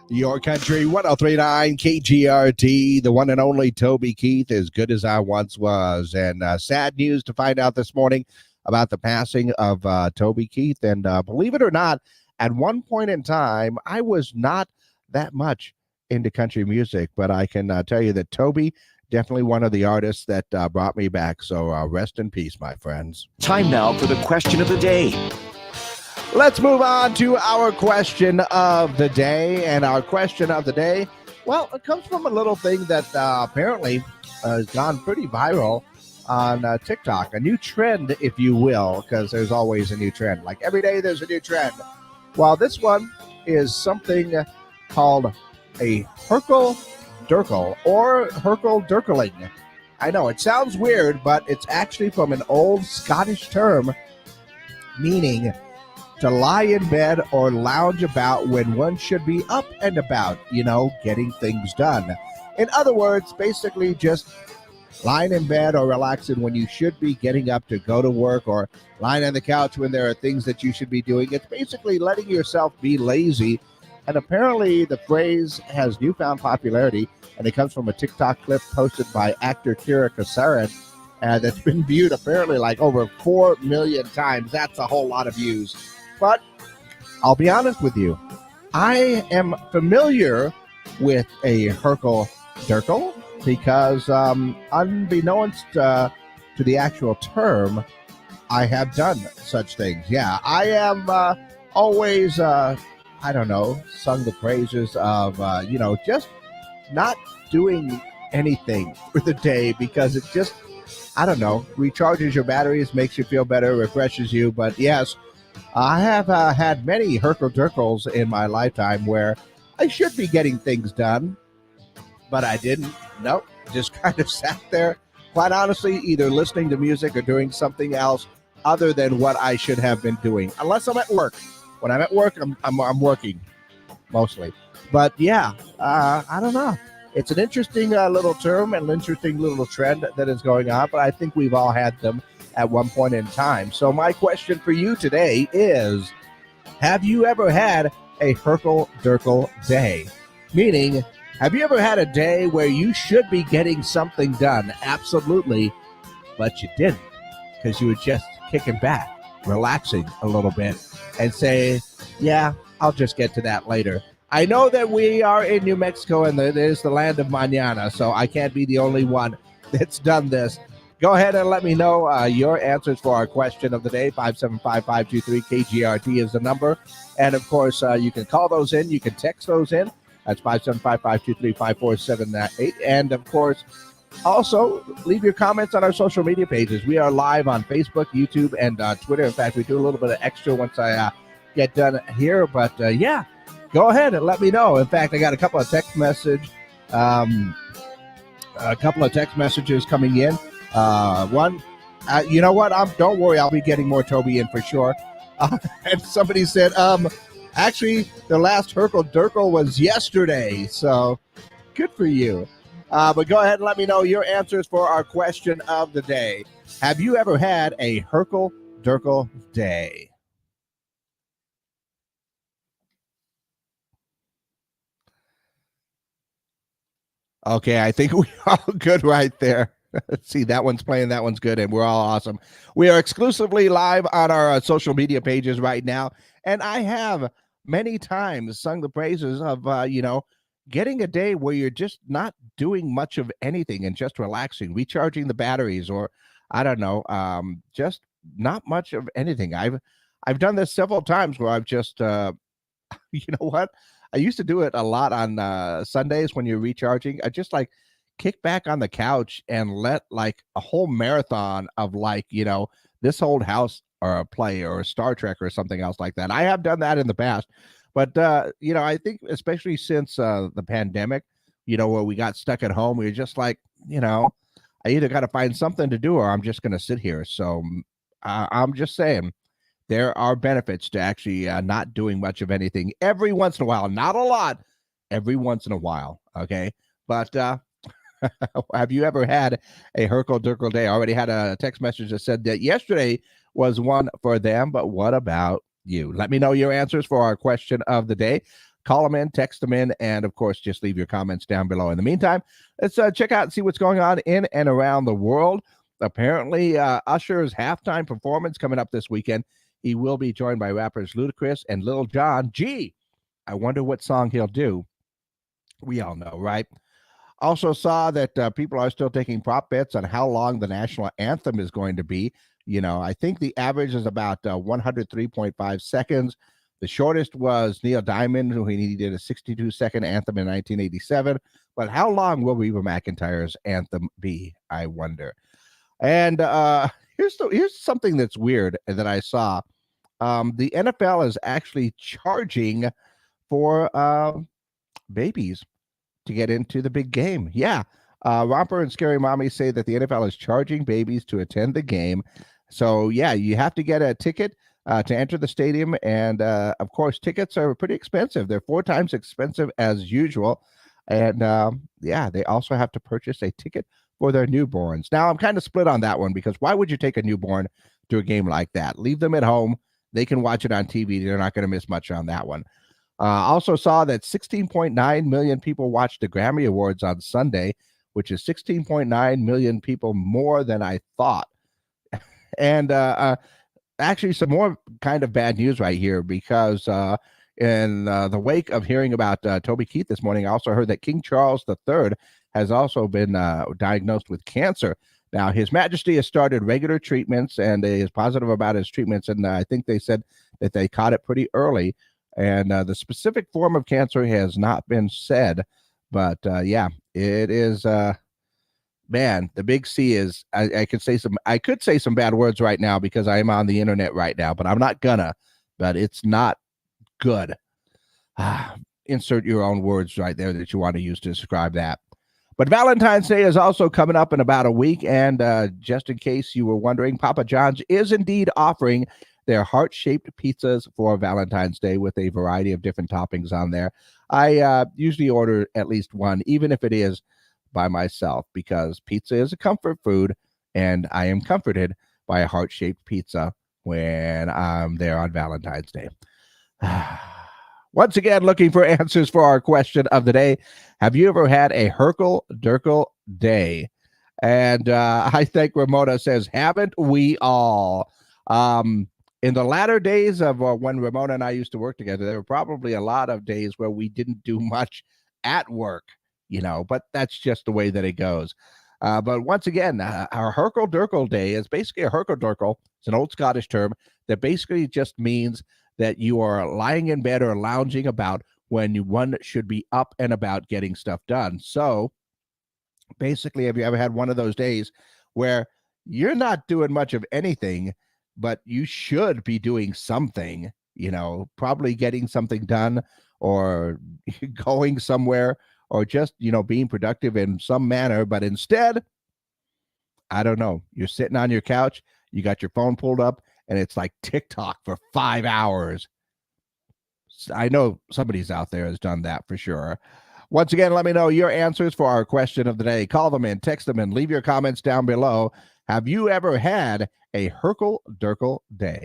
Your country 1039 KGRT, the one and only Toby Keith, as good as I once was. And sad news to find out this morning about the passing of Toby Keith. And believe it or not, at one point in time, I was not that much into country music, but I can tell you that Toby, definitely one of the artists that brought me back. So rest in peace, my friends. Time now for the question of the day. Let's move on to our question of the day. And our question of the day, well, it comes from a little thing that apparently has gone pretty viral on TikTok. A new trend, if you will, because there's always a new trend. Like every day there's a new trend. Well, this one is something called a Hurkle-Durkle or Hurkle-Durkling. I know it sounds weird, but it's actually from an old Scottish term meaning to lie in bed or lounge about when one should be up and about, getting things done. In other words, basically just lying in bed or relaxing when you should be getting up to go to work, or lying on the couch when there are things that you should be doing. It's basically letting yourself be lazy. And apparently the phrase has newfound popularity, and it comes from a TikTok clip posted by actor Kira Kasarin that's been viewed apparently like over 4 million times. That's a whole lot of views. But I'll be honest with you, I am familiar with a Hurkle-Durkle because unbeknownst to the actual term, I have done such things. Yeah, I am always, sung the praises of, just not doing anything for the day because it just, recharges your batteries, makes you feel better, refreshes you. But yes, I have had many Hurkle-Durkles in my lifetime where I should be getting things done, but I didn't. Nope, just kind of sat there, quite honestly, either listening to music or doing something else other than what I should have been doing, unless I'm at work. When I'm at work, I'm working mostly. But yeah, I don't know. It's an interesting little term and an interesting little trend that is going on, but I think we've all had them at one point in time. So my question for you today is, have you ever had a Hurkle-Durkle day? Meaning, have you ever had a day where you should be getting something done? Absolutely, but you didn't because you were just kicking back, relaxing a little bit, and say, yeah, I'll just get to that later. I know that we are in New Mexico and it is the land of mañana, so I can't be the only one that's done this. Go ahead and let me know your answers for our question of the day. 575-523-KGRT is the number. And, of course, you can call those in. You can text those in. That's 575-523-5478. And, of course, also leave your comments on our social media pages. We are live on Facebook, YouTube, and Twitter. In fact, we do a little bit of extra once I get done here. But, yeah, go ahead and let me know. In fact, I got a couple of text messages coming in. One, you know what? Don't worry, I'll be getting more Toby in for sure. And somebody said, actually, the last Hurkle-Durkle was yesterday, so good for you. But go ahead and let me know your answers for our question of the day. Have you ever had a Hurkle-Durkle day? Okay, I think we're all good right there. See, that one's playing, that one's good, and we're all awesome. We are exclusively live on our social media pages right now, and I have many times sung the praises of, getting a day where you're just not doing much of anything and just relaxing, recharging the batteries, or I don't know, just not much of anything. I've done this several times where I've just, you know what? I used to do it a lot on Sundays when you're recharging. I just kick back on the couch and let a whole marathon of this old house or a play or a Star Trek or something else like that. I have done that in the past, but I think especially since the pandemic, where we got stuck at home, we were just I either got to find something to do or I'm just going to sit here. So I'm just saying there are benefits to actually not doing much of anything every once in a while, not a lot, every once in a while. Okay. But have you ever had a Hurkle-Durkle day? I already had a text message that said that yesterday was one for them, but what about you? Let me know your answers for our question of the day. Call them in, text them in, and of course, just leave your comments down below. In the meantime, let's check out and see what's going on in and around the world. Apparently, Usher's halftime performance coming up this weekend. He will be joined by rappers Ludacris and Lil Jon. Gee, I wonder what song he'll do. We all know, right? Also saw that people are still taking prop bets on how long the national anthem is going to be. I think the average is about 103.5 seconds. The shortest was Neil Diamond, who he did a 62-second anthem in 1987. But how long will Reba McEntire's anthem be, I wonder? And here's something that's weird that I saw. The NFL is actually charging for babies to get into the big game. Yeah. Romper and Scary Mommy say that the NFL is charging babies to attend the game. So, yeah, you have to get a ticket to enter the stadium. And, of course, tickets are pretty expensive. They're 4 times expensive as usual. And, they also have to purchase a ticket for their newborns. Now, I'm kind of split on that one because why would you take a newborn to a game like that? Leave them at home. They can watch it on TV. They're not going to miss much on that one. Also saw that 16.9 million people watched the Grammy Awards on Sunday, which is 16.9 million people more than I thought. And actually, some more kind of bad news right here because in the wake of hearing about Toby Keith this morning, I also heard that King Charles III has also been diagnosed with cancer. Now, His Majesty has started regular treatments and is positive about his treatments. And I think they said that they caught it pretty early. And the specific form of cancer has not been said. But it is, man, the big C is, I could say some bad words right now because I am on the internet right now, but I'm not gonna, but it's not good. Insert your own words right there that you want to use to describe that. But Valentine's Day is also coming up in about a week. And just in case you were wondering, Papa John's is indeed offering their heart-shaped pizzas for Valentine's Day with a variety of different toppings on there. I usually order at least one, even if it is by myself, because pizza is a comfort food, and I am comforted by a heart-shaped pizza when I'm there on Valentine's Day. Once again, looking for answers for our question of the day. Have you ever had a Hurkle-Durkle day? And I think Ramona says, haven't we all? In the latter days of when Ramona and I used to work together, there were probably a lot of days where we didn't do much at work, but that's just the way that it goes. But once again, our Hurkle-Durkle day is basically a Hurkle-Durkle. It's an old Scottish term that basically just means that you are lying in bed or lounging about when one should be up and about getting stuff done. So basically, have you ever had one of those days where you're not doing much of anything, but you should be doing something, probably getting something done or going somewhere or just, being productive in some manner. But instead, I don't know, you're sitting on your couch, you got your phone pulled up, and it's like TikTok for 5 hours. I know somebody's out there has done that for sure. Once again, let me know your answers for our question of the day. Call them in, text them in, leave your comments down below. Have you ever had a Hurkle-Durkle day?